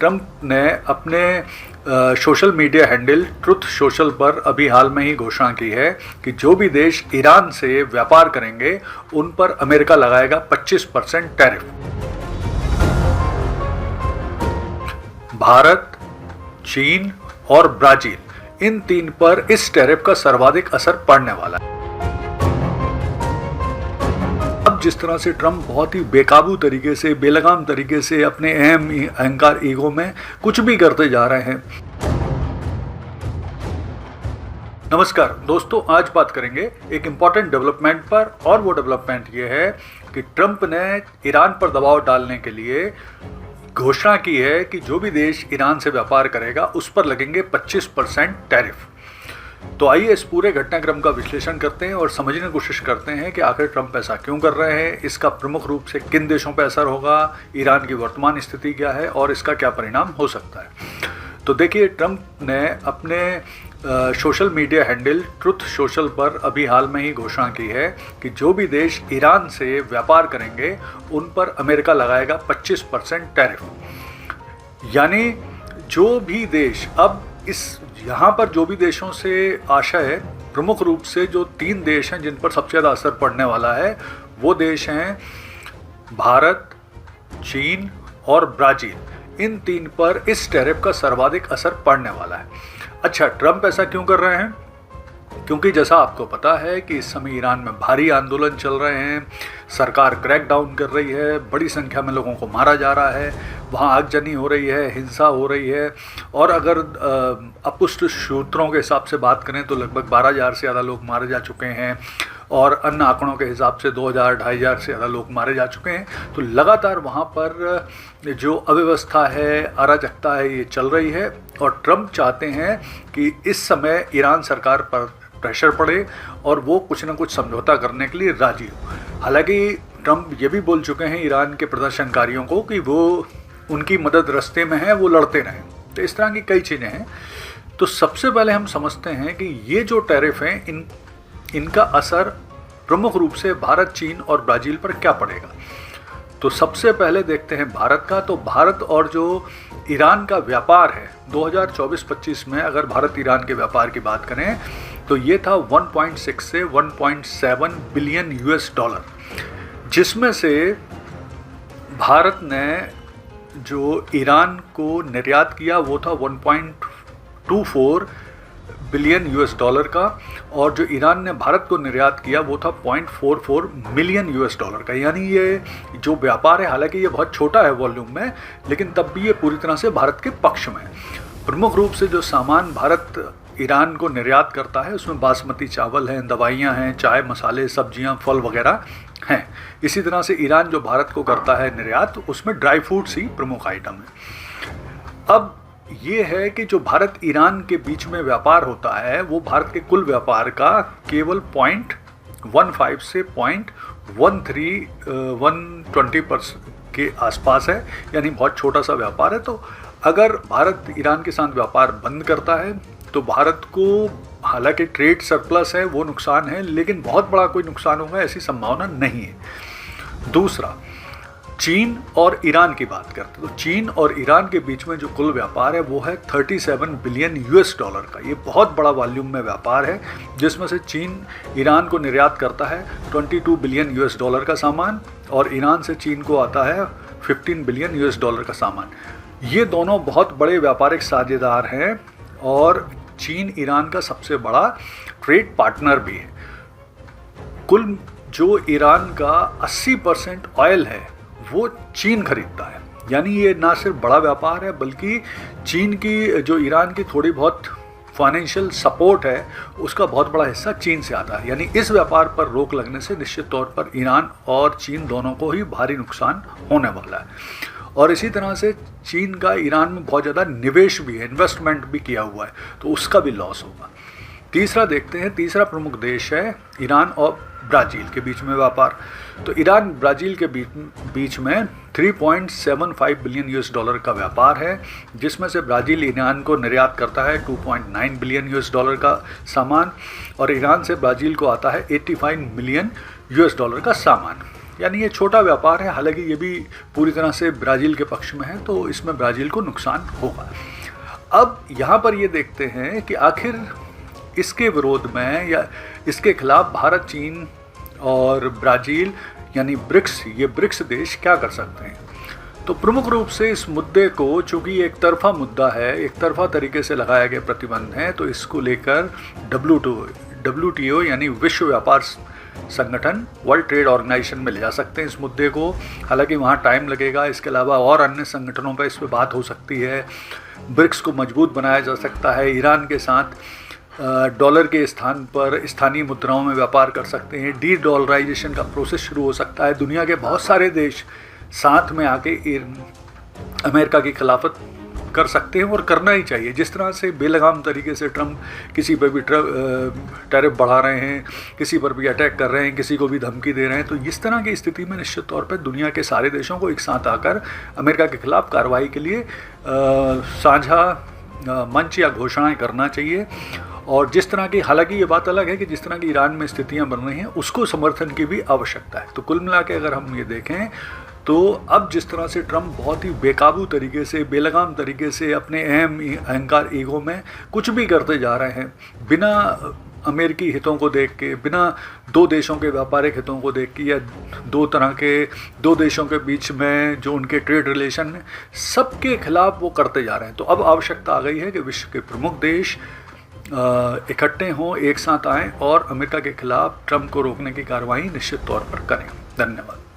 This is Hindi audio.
ट्रंप ने अपने social media handle truth social पर अभी हाल में ही घोषणा की है कि जो भी देश ईरान से व्यापार करेंगे उन पर अमेरिका लगाएगा 25% टैरिफ। भारत, चीन और ब्राजील इन तीन पर इस टैरिफ का सर्वाधिक असर पड़ने वाला है। अब जिस तरह से ट्रंप बहुत ही बेकाबू तरीके से, बेलगाम तरीके से अपने अहंकार ईगो में कुछ भी करते जा रहे हैं। नमस्कार दोस्तों, आज बात करेंगे एक इम्पॉर्टेंट डेवलपमेंट पर, और वो डेवलपमेंट ये है कि ट्रंप ने ईरान पर दबाव डालने के लिए घोषणा की है कि जो भी देश ईरान से व्यापार करेगा उस पर लगेंगे 25% टैरिफ। तो आइए इस पूरे घटनाक्रम का विश्लेषण करते हैं और समझने की कोशिश करते हैं कि आखिर ट्रंप ऐसा क्यों कर रहे हैं, इसका प्रमुख रूप से किन देशों पर असर होगा, ईरान की वर्तमान स्थिति क्या है और इसका क्या परिणाम हो सकता है। तो देखिए, ट्रंप ने अपने social media handle truth social पर अभी हाल में ही घोषणा की है कि जो भी देश ईरान से व्यापार करेंगे उन पर अमेरिका लगाएगा 25% टैरिफ। यानी जो भी देश, अब यहाँ पर जो भी देशों से आशा है, प्रमुख रूप से जो 3 देश हैं जिन पर सबसे ज़्यादा असर पड़ने वाला है वो देश हैं भारत, चीन और ब्राज़ील। इन 3 पर इस टैरिफ का सर्वाधिक असर पड़ने वाला है। अच्छा, ट्रंप ऐसा क्यों कर रहे हैं? क्योंकि जैसा आपको पता है कि इस समय ईरान में भारी आंदोलन चल रहे हैं, सरकार क्रैकडाउन कर रही है, बड़ी संख्या में लोगों को मारा जा रहा है, वहाँ आगजनी हो रही है, हिंसा हो रही है। और अगर अपुष्ट सूत्रों के हिसाब से बात करें तो लगभग 12,000 से ज़्यादा लोग मारे जा चुके हैं और अन्य आंकड़ों के हिसाब से 2,000-2,500 से ज़्यादा लोग मारे जा चुके हैं। तो लगातार वहाँ पर जो अव्यवस्था है, अराजकता है, ये चल रही है और ट्रंप चाहते हैं कि इस समय ईरान सरकार पर प्रेशर पड़े और वो कुछ ना कुछ समझौता करने के लिए राजी हो। हालांकि ट्रंप ये भी बोल चुके हैं ईरान के प्रदर्शनकारियों को कि वो उनकी मदद रास्ते में है, वो लड़ते रहें। तो इस तरह की कई चीज़ें हैं। तो सबसे पहले हम समझते हैं कि ये जो टैरिफ हैं इनका असर प्रमुख रूप से भारत, चीन और ब्राज़ील पर क्या पड़ेगा। तो सबसे पहले देखते हैं भारत का। तो भारत और जो ईरान का व्यापार है 2024-25 में, अगर भारत ईरान के व्यापार की बात करें तो ये था 1.6 से 1.7 बिलियन $, जिसमें से भारत ने जो ईरान को निर्यात किया वो था 1.24 बिलियन $, का, और जो ईरान ने भारत को निर्यात किया वो था 0.44 मिलियन $, का। यानी ये जो व्यापार है, हालांकि ये बहुत छोटा है वॉल्यूम में, लेकिन तब भी ये पूरी तरह से भारत के पक्ष में है। प्रमुख रूप से जो सामान भारत ईरान को निर्यात करता है उसमें बासमती चावल हैं, दवाइयाँ हैं, चाय, मसाले, सब्जियाँ, फल वगैरह हैं। इसी तरह से ईरान जो भारत को करता है निर्यात, उसमें ड्राई फ्रूट्स ही प्रमुख आइटम है। अब ये है कि जो भारत ईरान के बीच में व्यापार होता है वो भारत के कुल व्यापार का केवल 0.15 से 120% के आसपास है, यानी बहुत छोटा सा व्यापार है। तो अगर भारत ईरान के साथ व्यापार बंद करता है तो भारत को, हालांकि ट्रेड सरप्लस है, वो नुकसान है, लेकिन बहुत बड़ा कोई नुकसान होगा ऐसी संभावना नहीं है। दूसरा, चीन और ईरान की बात करते हैं तो चीन और ईरान के बीच में जो कुल व्यापार है वो है 37 बिलियन $, का। ये बहुत बड़ा वॉल्यूम में व्यापार है, जिसमें से चीन ईरान को निर्यात करता है 22 बिलियन $, का सामान, और ईरान से चीन को आता है 15 बिलियन $, का सामान। ये दोनों बहुत बड़े व्यापारिक साझेदार हैं और चीन ईरान का सबसे बड़ा ट्रेड पार्टनर भी है। कुल जो ईरान का 80% ऑयल है वो चीन खरीदता है। यानी ये ना सिर्फ बड़ा व्यापार है, बल्कि चीन की जो ईरान की थोड़ी बहुत फाइनेंशियल सपोर्ट है उसका बहुत बड़ा हिस्सा चीन से आता है। यानी इस व्यापार पर रोक लगने से निश्चित तौर पर ईरान और चीन दोनों को ही भारी नुकसान होने वाला है। और इसी तरह से चीन का ईरान में बहुत ज़्यादा निवेश भी है, इन्वेस्टमेंट भी किया हुआ है, तो उसका भी लॉस होगा। तीसरा देखते हैं, तीसरा प्रमुख देश है ईरान और ब्राज़ील के बीच में व्यापार। तो ईरान ब्राज़ील के बीच में 3.75 बिलियन $, का व्यापार है, जिसमें से ब्राज़ील ईरान को निर्यात करता है 2.9 बिलियन $, का सामान, और ईरान से ब्राज़ील को आता है 85 मिलियन $, का सामान। यानी ये छोटा व्यापार है, हालांकि ये भी पूरी तरह से ब्राज़ील के पक्ष में है, तो इसमें ब्राज़ील को नुकसान होगा। अब यहाँ पर ये देखते हैं कि आखिर इसके विरोध में या इसके खिलाफ भारत, चीन और ब्राज़ील यानी ब्रिक्स, ये ब्रिक्स देश क्या कर सकते हैं। तो प्रमुख रूप से इस मुद्दे को, चूँकि एक तरफा मुद्दा है, एक तरफा तरीके से लगाया गया प्रतिबंध है, तो इसको लेकर WTO यानी विश्व व्यापार संगठन, वर्ल्ड ट्रेड ऑर्गेनाइजेशन में ले जा सकते हैं इस मुद्दे को। हालांकि वहाँ टाइम लगेगा, इसके अलावा और अन्य संगठनों पर इस पर बात हो सकती है। ब्रिक्स को मजबूत बनाया जा सकता है, ईरान के साथ डॉलर के स्थान पर स्थानीय मुद्राओं में व्यापार कर सकते हैं, डी डॉलराइजेशन का प्रोसेस शुरू हो सकता है। दुनिया के बहुत सारे देश साथ में आके अमेरिका की खिलाफत कर सकते हैं और करना ही चाहिए। जिस तरह से बेलगाम तरीके से ट्रम्प किसी पर भी टैरिफ बढ़ा रहे हैं, किसी पर भी अटैक कर रहे हैं, किसी को भी धमकी दे रहे हैं, तो इस तरह की स्थिति में निश्चित तौर पर दुनिया के सारे देशों को एक साथ आकर अमेरिका के खिलाफ कार्रवाई के लिए साझा मंच या घोषणाएं करना चाहिए। और जिस तरह की, हालांकि ये बात अलग है कि जिस तरह की ईरान में स्थितियां बन रही हैं उसको समर्थन की भी आवश्यकता है। तो कुल मिला के अगर हम ये देखें तो अब जिस तरह से ट्रम्प बहुत ही बेकाबू तरीके से, बेलगाम तरीके से अपने अहंकार, ईगो में कुछ भी करते जा रहे हैं, बिना अमेरिकी हितों को देख के, बिना दो देशों के व्यापारिक हितों को देख के, या दो देशों के बीच में जो उनके ट्रेड रिलेशन है, सबके खिलाफ वो करते जा रहे हैं। तो अब आवश्यकता आ गई है कि विश्व के प्रमुख देश इकट्ठे हों, एक साथ आएँ और अमेरिका के खिलाफ ट्रम्प को रोकने की कार्रवाई निश्चित तौर पर करें। धन्यवाद।